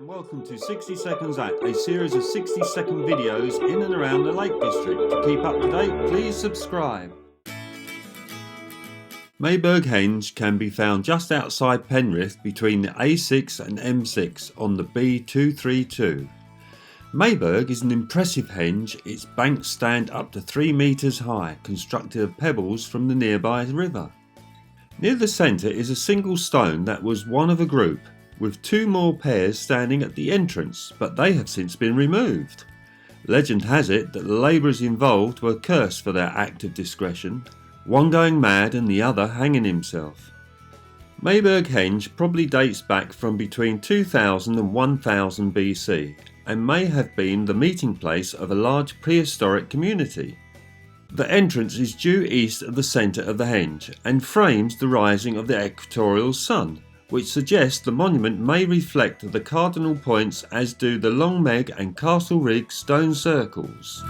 and welcome to 60 Seconds At, a series of 60-second videos in and around the Lake District. To keep up to date, please subscribe. Mayburgh Henge can be found just outside Penrith between the A6 and M6 on the B232. Mayburgh is an impressive henge. Its banks stand up to 3 metres high, constructed of pebbles from the nearby river. Near the centre is a single stone that was one of a group, with 2 more pairs standing at the entrance, but they have since been removed. Legend has it that the labourers involved were cursed for their act of discretion, one going mad and the other hanging himself. Mayburgh Henge probably dates back from between 2000 and 1000 BC and may have been the meeting place of a large prehistoric community. The entrance is due east of the centre of the henge and frames the rising of the equatorial sun, which suggests the monument may reflect the cardinal points, as do the Long Meg and Castle Rig stone circles.